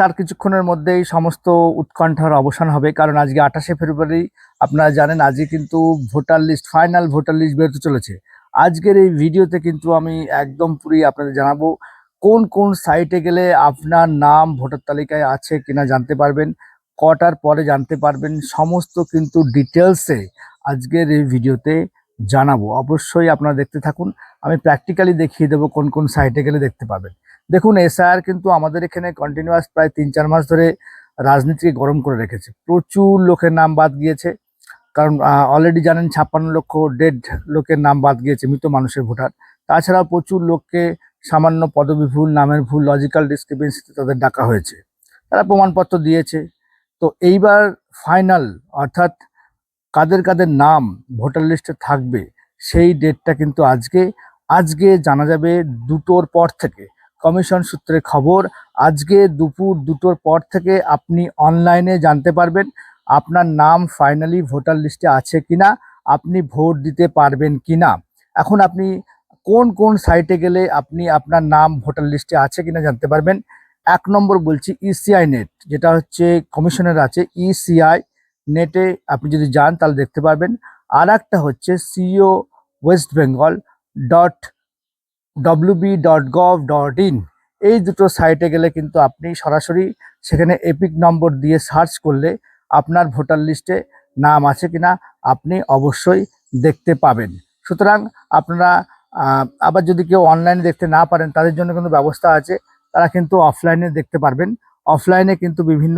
আর কিছুক্ষণের মধ্যেই সমস্ত উৎকণ্ঠার অবসান হবে, কারণ আজকে 28শে ফেব্রুয়ারি। আপনারা জানেন আজকে কিন্তু ফাইনাল ভোটার লিস্ট বেরোতে চলেছে। আজকের এই ভিডিওতে কিন্তু আমি একদম পুরো আপনাদের জানাবো কোন কোন সাইটে গেলে আপনার নাম ভোটার তালিকায় আছে কিনা জানতে পারবেন, কটার পরে জানতে পারবেন, সমস্ত কিন্তু ডিটেলসে আজকের এই ভিডিওতে জানাবো। অবশ্যই আপনারা দেখতে থাকুন, আমি প্র্যাকটিক্যালি দেখিয়ে দেবো কোন কোন সাইটে গেলে দেখতে পাবেন। দেখুন, এসআইআর কিন্তু আমাদের এখানে কন্টিনিউয়াস প্রায় 3-4 মাস ধরে রাজনীতিকে গরম করে রেখেছে। প্রচুর লোকের নাম বাদ গিয়েছে, কারণ অলরেডি জানেন 56 লক্ষ ডেড লোকের নাম বাদ গিয়েছে, মৃত মানুষের ভোটার। তাছাড়াও প্রচুর লোককে সামান্য পদবি ভুল, নামের ভুল, লজিক্যাল ডিসক্রিপেন্সিতে তাদের ডাকা হয়েছে, তারা প্রমাণপত্র দিয়েছে। তো এইবার ফাইনাল, অর্থাৎ কাদের কাদের নাম ভোটার লিস্টে থাকবে সেই ডেটটা কিন্তু আজকে জানা যাবে 2টোর পর থেকে। কমিশন সূত্রে খবর, আজকে দুপুর 2টোর পর থেকে আপনি অনলাইনে জানতে পারবেন আপনার নাম ফাইনালি ভোটার লিস্টে আছে কিনা, আপনি ভোট দিতে পারবেন কিনা। এখন আপনি কোন কোন সাইটে গেলে আপনি আপনার নাম ভোটার লিস্টে আছে কিনা জানতে পারবেন। 1 নম্বর বলছি ইসিআই নেট, যেটা হচ্ছে কমিশনের আছে। ইসিআই নেটে আপনি যদি যান তাহলে দেখতে পারবেন। আর একটা হচ্ছে সিও ওয়েস্ট বেঙ্গল .wb.gov.in। এই দুটো সাইটে গেলে কিন্তু আপনি সরাসরি সেখানে এপিক নম্বর দিয়ে সার্চ করলে আপনার ভোটার লিস্টে নাম আছে কিনা আপনি অবশ্যই দেখতে পাবেন। সুতরাং আপনারা আবার যদি কেউ অনলাইনে দেখতে না পারেন, তাদের জন্য কিন্তু ব্যবস্থা আছে, তারা কিন্তু অফলাইনে দেখতে পারবেন। অফলাইনে কিন্তু বিভিন্ন